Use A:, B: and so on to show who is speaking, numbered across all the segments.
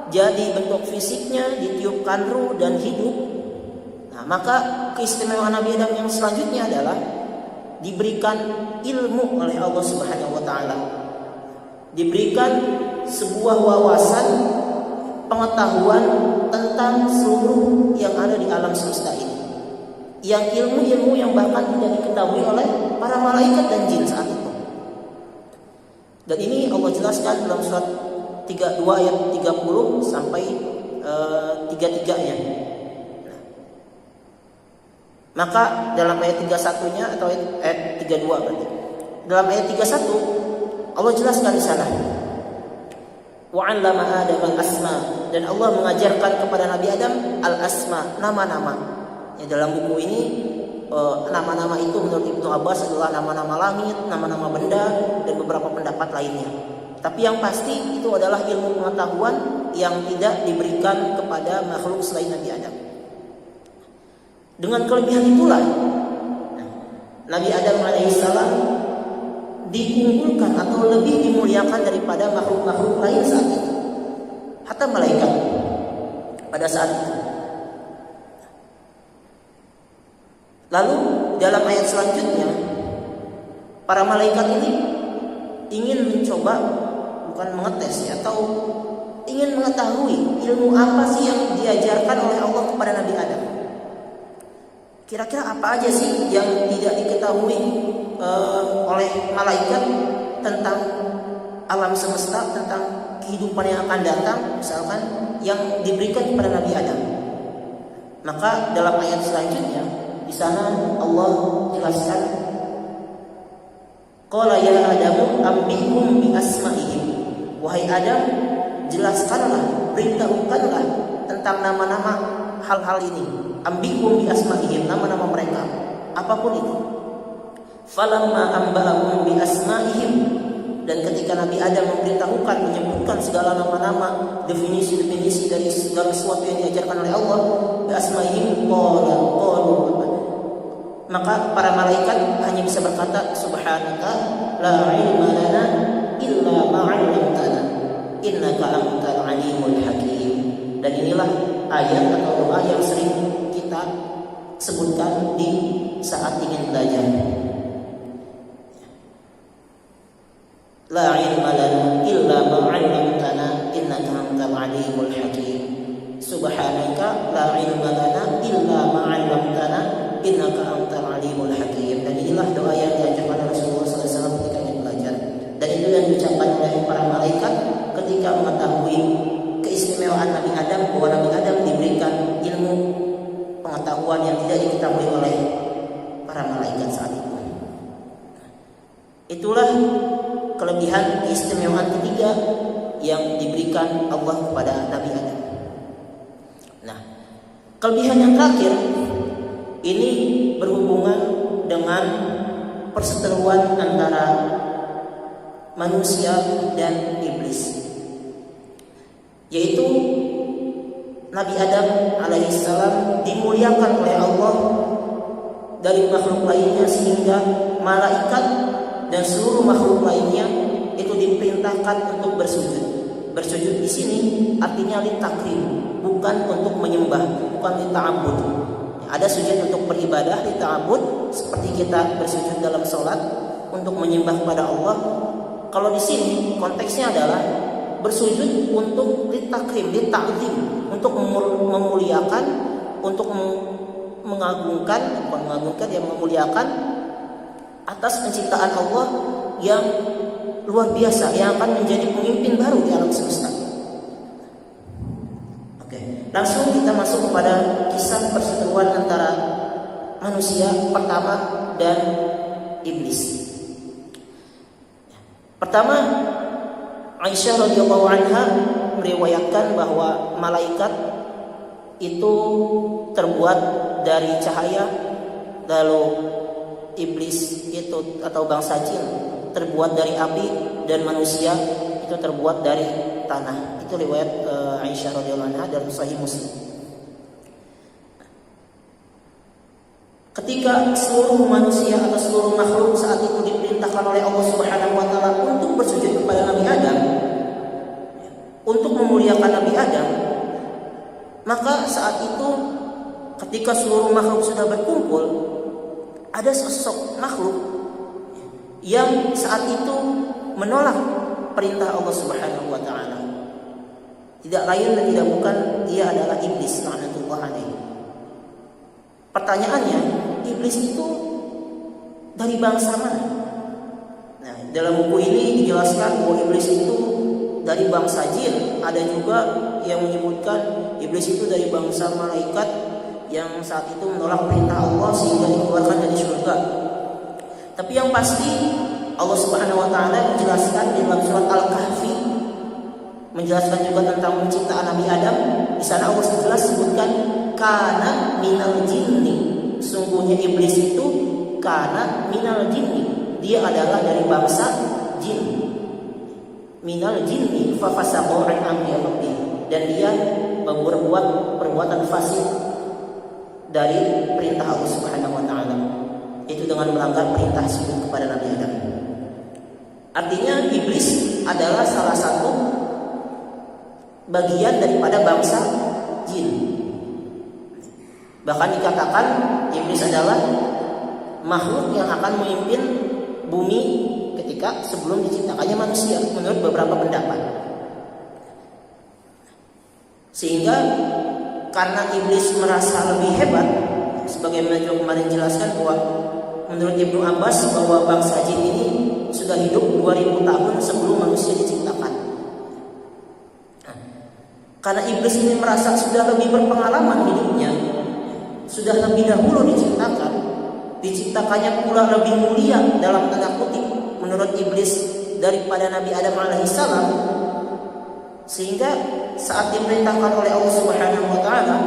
A: jadi bentuk fisiknya, ditiupkan ruh dan hidup. Nah, maka keistimewaan Nabi Adam yang selanjutnya adalah diberikan ilmu oleh Allah Subhanahu wa taala. Diberikan sebuah wawasan pengetahuan tentang seluruh yang ada di alam semesta ini. Yang ilmu-ilmu yang bahkan tidak diketahui oleh para malaikat dan jin saat itu. Dan ini Allah jelaskan dalam surat 32 ayat 30 sampai 33-nya. Maka dalam ayat 31-nya atau ayat 32 berarti. Dalam ayat 31 Allah jelaskan di sana. Wa 'allama Adam al-asma, dan Allah mengajarkan kepada Nabi Adam al-asma, nama-nama. Ya, dalam buku ini nama-nama itu menurut Ibnu Abbas adalah nama-nama langit, nama-nama benda, dan beberapa pendapat lainnya. Tapi yang pasti itu adalah ilmu pengetahuan yang tidak diberikan kepada makhluk selain Nabi Adam. Dengan kelebihan itulah Nabi Adam alaihissalam diunggulkan atau lebih dimuliakan daripada makhluk-makhluk lain saat itu, hatta malaikat pada saat itu. Lalu dalam ayat selanjutnya para malaikat ini ingin mencoba, bukan mengetes ya, atau ingin mengetahui ilmu apa sih yang diajarkan oleh Allah kepada Nabi Adam. Kira-kira apa aja sih yang tidak diketahui oleh malaikat tentang alam semesta, tentang kehidupan yang akan datang, misalkan yang diberikan kepada Nabi Adam. Maka dalam ayat selanjutnya di sana Allah jelaskan, qala ya Adamu ambihum bi asma'ihim, wahai Adam, jelaskanlah, beritahukanlah tentang nama-nama hal-hal ini. Ambihum bi asma'ihim, nama-nama mereka apapun itu. Falamma amba'ahum bi asma'ihim, dan ketika Nabi Adam memberitahukan, menyebutkan segala nama-nama, definisi-definisi dari segala sesuatu yang diajarkan oleh Allah, bi asma'ihim qalu, maka para malaikat hanya bisa berkata, subhanaka la ilma lana illa ma 'allamtana innaka antal alimul hakim. Dan inilah ayat atau doa yang sering kita sebutkan di saat ingin belajar. La ilma lana illa ma 'allamtana innaka antal alimul hakim. Subhanaka la ilma lana illa ma 'allamtana innaka antal alimul hakim. Dan inilah doa yang diajarkan Rasulullah SAW ketika ingin belajar. Dan itu yang diucapkan oleh para malaikat ketika mengetahui keistimewaan Nabi Adam, bahwa Nabi Adam diberikan ilmu pengetahuan yang tidak diketahui oleh para malaikat saat itu. Itulah kelebihan keistimewaan ketiga yang diberikan Allah kepada Nabi Adam. Nah, kelebihan yang terakhir ini berhubungan dengan perseteruan antara manusia dan iblis, yaitu Nabi Adam alaihissalam dimuliakan oleh Allah dari makhluk lainnya, sehingga malaikat dan seluruh makhluk lainnya itu diperintahkan untuk bersujud. Bersujud di sini artinya litakrim, bukan untuk menyembah, bukan lita'abbud. Ada sujud untuk beribadah, lita'abbud, seperti kita bersujud dalam sholat untuk menyembah kepada Allah. Kalau di sini konteksnya adalah bersujud untuk litakrim, lita'zim, untuk memuliakan, untuk mengagungkan, bukan mengagungkan, yang memuliakan atas penciptaan Allah yang luar biasa, yang akan menjadi pemimpin baru di alam semesta. Oke, langsung kita masuk kepada kisah perseteruan antara manusia pertama dan iblis. Pertama, Aisyah radhiyallahu anha meriwayatkan bahwa malaikat itu terbuat dari cahaya, lalu iblis itu atau bangsa jin terbuat dari api, dan manusia itu terbuat dari tanah. Itu riwayat Aisyah radhiyallahu anha dalam Sahih Muslim. Ketika seluruh manusia atau seluruh makhluk saat itu diperintahkan oleh Allah Subhanahu wa taala untuk bersujud kepada Nabi Adam, untuk memuliakan Nabi Adam, ketika seluruh makhluk sudah berkumpul, ada sosok makhluk yang saat itu menolak perintah Allah Subhanahu wa taala. Tidak lain dan tidak bukan, dia adalah iblis laknatullah alaihi. Pertanyaannya, iblis itu dari bangsa mana? Nah, dalam buku ini dijelaskan bahwa iblis itu dari bangsa jin. Ada juga yang menyebutkan iblis itu dari bangsa malaikat yang saat itu menolak perintah Allah sehingga dikeluarkan dari surga. Tapi yang pasti Allah Subhanahu wa taala menjelaskan di dalam surat Al-Kahfi, menjelaskan juga tentang penciptaan Nabi Adam. Di sana Allah jelas sebutkan kana minal jinni. Sungguhnya iblis itu kana minal jinni. Dia adalah dari bangsa jin. Minal jinni fa fasaqu an amri rabbih. Dan dia berbuat perbuatan fasik dari perintah Allah Subhanahu wa taala. Itu dengan melanggar perintah sujud kepada Nabi Adam. Artinya iblis adalah salah satu bagian daripada bangsa jin. Bahkan dikatakan iblis adalah makhluk yang akan memimpin bumi ketika sebelum diciptakannya manusia, menurut beberapa pendapat. Sehingga karena iblis merasa lebih hebat, sebagaimana juga kemarin jelaskan bahwa menurut Ibnu Abbas bahwa bangsa jin ini sudah hidup 2000 tahun sebelum manusia diciptakan. Karena iblis ini merasa sudah lebih berpengalaman hidupnya, sudah lebih dahulu diciptakannya pula lebih mulia dalam tanda kutip menurut iblis daripada Nabi Adam alaihissalam, sehingga saat diperintahkan oleh Allah Subhanahu wa taala,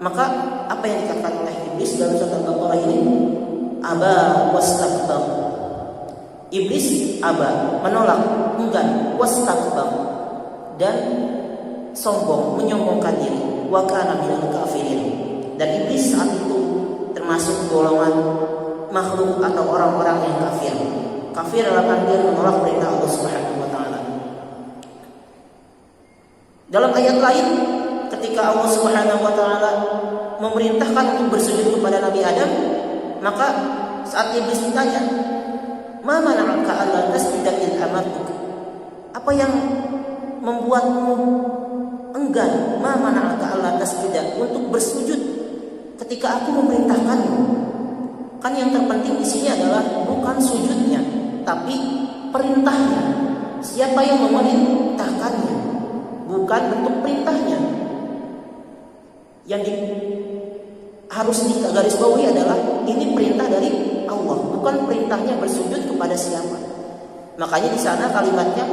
A: maka apa yang dikatakan oleh iblis dalam surat Al-Baqarah ini? Aba wastakbar. Iblis aba, menolak, enggan, wastakbar, dan sombong, menyombongkan diri, wa kana minal kafirin. Dan iblis saat itu termasuk golongan makhluk atau orang-orang yang kafir. Kafir dalam artian menolak perintah Allah Subhanahu wa taala. Dalam ayat lain, ketika Allah Subhanahu wa taala memerintahkan untuk bersujud kepada Nabi Adam, maka saat iblis ditanya, "Ma mana'aka alla tasjuda id amartuk?" Apa yang membuatmu enggan, ma mana'aka alla tasjuda, untuk bersujud ketika aku memerintahkanmu? Kan yang terpenting di sini adalah bukan sujudnya, tapi perintahnya. Siapa yang memerintahkannya, bukan bentuk perintahnya. Yang harus digarisbawahi adalah ini perintah dari Allah, bukan perintahnya bersujud kepada siapa. Makanya di sana kalimatnya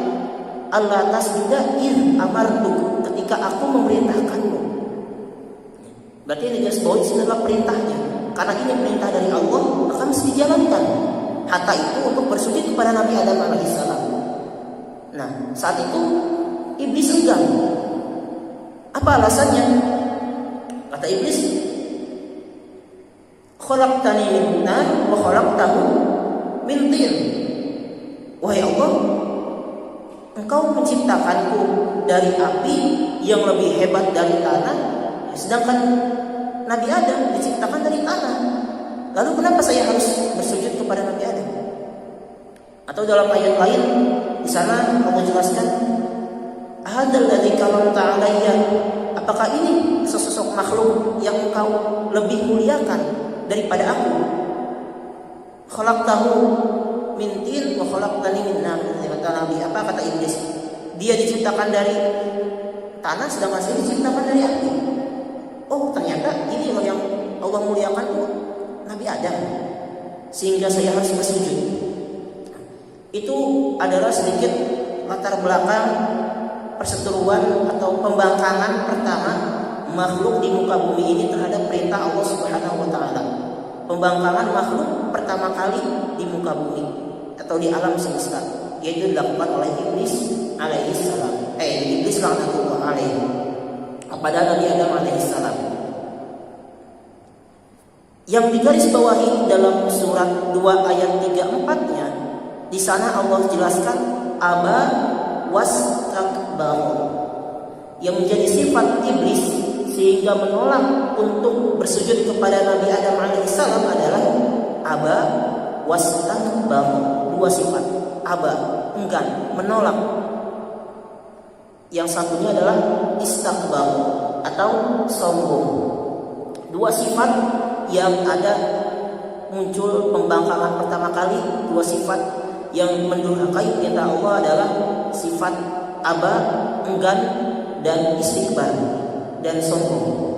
A: Allah tasjuda in amartuk, ketika aku memerintahkanmu. Berarti yang digarisbawahi di sini adalah perintahnya. Karena ini perintah dari Allah, maka mesti dijalankan. Hatta itu untuk bersujud kepada Nabi Adam alaihissalam. Nah, saat itu iblis enggan. Apa alasannya? Kata iblis, khalaqtani min nar wa khalaqtahu min tin. Wahai Allah, Engkau menciptakanku dari api yang lebih hebat dari tanah, sedangkan Nabi Adam diciptakan dari tanah. Lalu kenapa saya harus bersujud kepada Nabi Adam? Atau dalam ayat lain di sana Allah jelaskan, "Hadzal ladzi karamta 'alayya." Apakah ini sesosok makhluk yang engkau lebih muliakan daripada aku? Khalaqtahu min tin wa khalaqtani min nar. Kata Nabi, apa kata iblis? Dia diciptakan dari tanah, sedangkan saya diciptakan dari api. Oh, ternyata ini yang Allah muliakan Nabi Adam, sehingga saya harus bersujud. Itu adalah sedikit latar belakang perseteruan atau pembangkangan pertama makhluk di muka bumi ini terhadap perintah Allah Subhanahu wa taala. Pembangkangan makhluk pertama kali di muka bumi atau di alam semesta, yaitu dilakukan oleh iblis alaihissalam. Iblis laknatullah alaihi kepada Nabi Adam alaihissalam. Yang digarisbawahi dalam surat 2 ayat 3-4-nya, di sana Allah jelaskan aba wastakbar. Yang menjadi sifat iblis, sehingga menolak untuk bersujud kepada Nabi Adam alaihissalam adalah aba wastakbar. Dua sifat, aba enggan, menolak. Yang satunya adalah istakbar atau sombong. Dua sifat yang ada muncul pembangkangan pertama kali, dua sifat yang mendurhakai perintah Allah adalah sifat aba, enggan, dan istikbar dan sombong.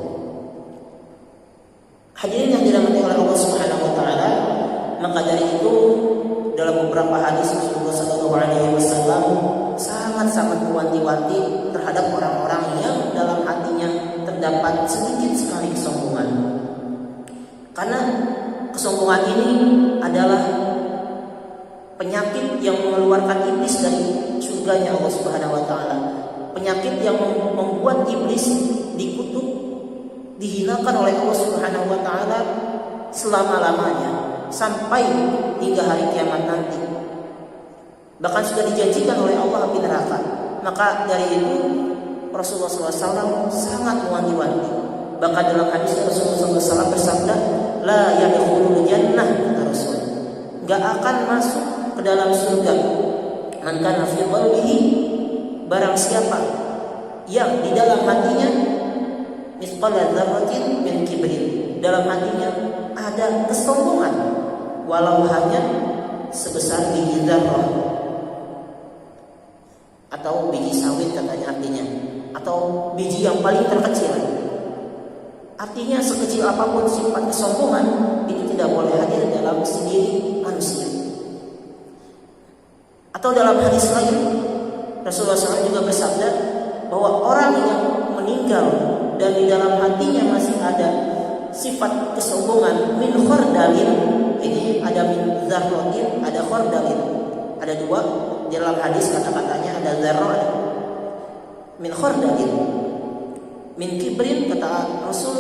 A: Hadirin yang dirahmati oleh Allah Subhanahu wa taala, maka dari itu dalam beberapa hadis Rasulullah sallallahu alaihi wasallam sangat-sangat mewanti-wanti terhadap orang-orang yang dalam hatinya terdapat sedikit sekali kesombongan. Karena kesombongan ini adalah penyakit yang mengeluarkan iblis dari surganya Allah Subhanahu wa taala. Penyakit yang membuat iblis dikutuk, dihinakan oleh Allah Subhanahu wa taala selama-lamanya sampai hingga hari kiamat nanti. Bahkan sudah dijanjikan oleh Allah api neraka. Maka dari itu Rasulullah SAW sangat mewanti-wanti. Bahkan dalam hadis Rasulullah SAW bersabda, la yadkhulul jannah, kata Rasul, enggak akan masuk ke dalam surga man kana fi qalbihi, barang siapa yang di dalam hatinya mithqala dzarratin min kibrin, dalam hatinya ada kesombongan walau hanya sebesar biji zarrah atau biji sawit katanya artinya, atau biji yang paling terkecil. Artinya sekecil apapun sifat kesombongan itu tidak boleh hadir dalam diri manusia. Atau dalam hadis lain Rasulullah SAW juga bersabda bahwa orang yang meninggal dan di dalam hatinya masih ada sifat kesombongan min khardalin, ini ada min zarratin, ada khardalin, ada dua di dalam hadis kata-katanya, ada zarrah, min khardalin, min kibrin, kata Rasul,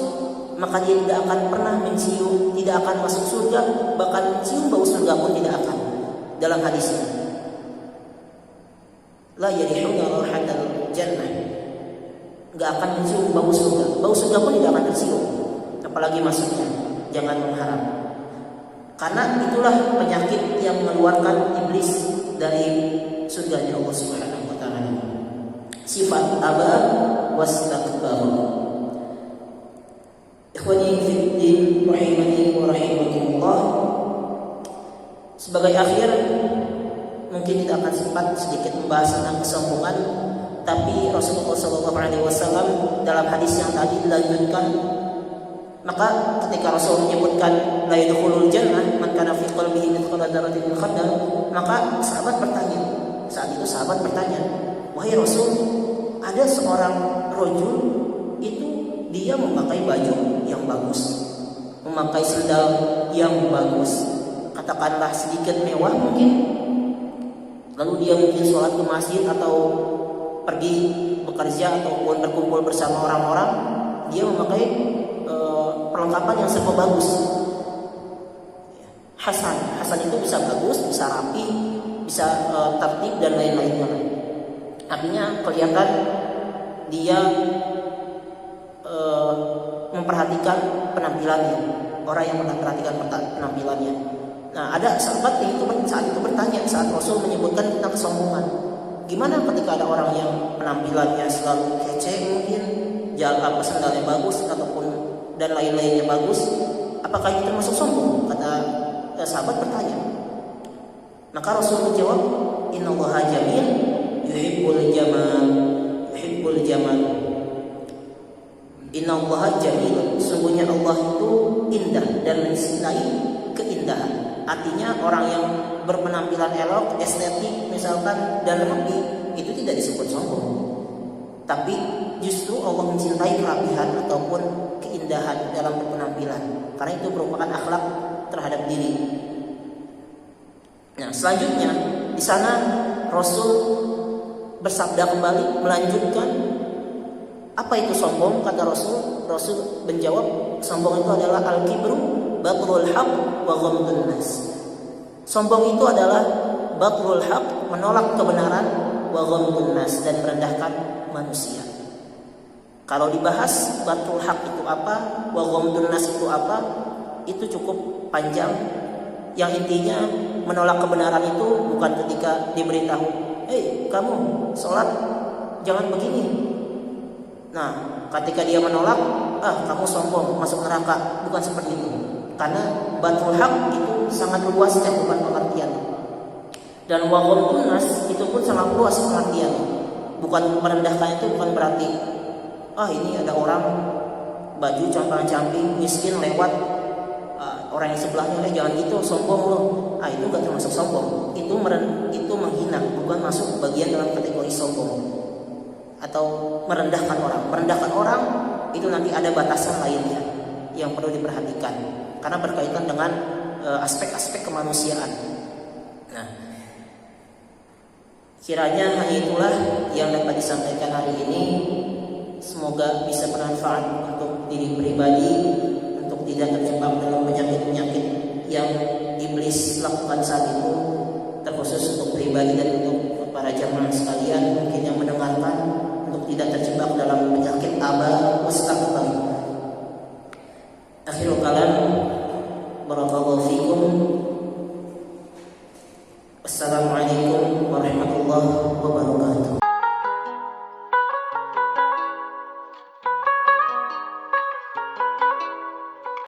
A: maka dia tidak akan pernah mencium, tidak akan masuk surga, bahkan mencium bau surga pun tidak akan. Dalam hadisnya, la yarihuna raihatal jannah, enggak akan mencium bau surga. Bau surga pun tidak akan tercium, apalagi masuknya. Jangan mengharap. Karena itulah penyakit yang mengeluarkan iblis dari surganya Allah Subhanahu wa taala. Sifat aba wastakbar. Ikhwani fi din rahimani wa rahimakumullah. Sebagai akhir, mungkin kita akan sempat sedikit membahas tentang kesombongan, tapi Rasulullah SAW dalam hadis yang tadi dilanjutkan, maka ketika Rasul menyebutkan la yadkhulul jannah man kana fi qalbihi mithqala dzarratin min khardal, maka sahabat bertanya. Saat itu sahabat bertanya, wahai Rasul, ada seorang rajul itu dia memakai baju yang bagus, memakai sendal yang bagus, katakanlah sedikit mewah mungkin, lalu dia mungkin sholat ke masjid atau pergi bekerja ataupun berkumpul bersama orang-orang, dia memakai perlengkapan yang serba bagus. Hasan itu bisa bagus, bisa rapi, bisa tertib dan lain-lainnya. Artinya kelihatan dia memperhatikan penampilannya, orang yang memperhatikan penampilannya. Nah, ada sahabat yang saat itu bertanya saat Rasul menyebutkan tentang kesombongan. Gimana ketika ada orang yang penampilannya selalu kece, mungkin jalan sendalnya bagus ataupun dan lain-lainnya bagus, apakah itu termasuk sombong? Kata sahabat bertanya. Maka Rasul menjawab, innallaha jamil yuhibbul jamal, yuhibbul jamal. Innallaha jamil, sungguhnya Allah itu indah dan mencintai keindahan. Artinya orang yang berpenampilan elok, estetik misalkan dan rapi, itu tidak disebut sombong. Tapi justru Allah mencintai kerapihan ataupun keindahan dalam berpenampilan, karena itu merupakan akhlak terhadap diri. Nah, selanjutnya di sana Rasul bersabda kembali, melanjutkan, apa itu sombong? Kata Rasul menjawab, sombong itu adalah al-kibru batrul haq wa ghamdun nas. Sombong itu adalah batrul haq, menolak kebenaran, wa ghamdun nas, dan merendahkan manusia. Kalau dibahas batul haq itu apa, wa ghamdun nas itu apa, itu cukup panjang. Yang intinya menolak kebenaran itu bukan ketika diberitahu, kamu sholat jangan begini. Nah, ketika dia menolak, kamu sombong, masuk neraka. Bukan seperti itu. Karena batul haq itu sangat luas bukan pengertian. Dan wa ghamdun nas itu pun sangat luas pengertian. Bukan merendahkan itu bukan berarti ini ada orang baju compang-camping miskin lewat, orang yang sebelahnya jangan gitu, sombong loh. Itu gak termasuk sombong. Itu menghina, bukan masuk bagian dalam kategori sombong atau merendahkan orang. Merendahkan orang itu nanti ada batasan lainnya yang perlu diperhatikan karena berkaitan dengan aspek-aspek kemanusiaan. Nah, kiranya hanya itulah yang dapat disampaikan hari ini. Semoga bisa bermanfaat untuk diri pribadi, untuk tidak terjebak dalam penyakit-penyakit yang iblis lakukan saat itu, terkhusus untuk pribadi dan untuk para jamaah sekalian mungkin yang mendengarkan, untuk tidak terjebak dalam penyakit aba wastakbar.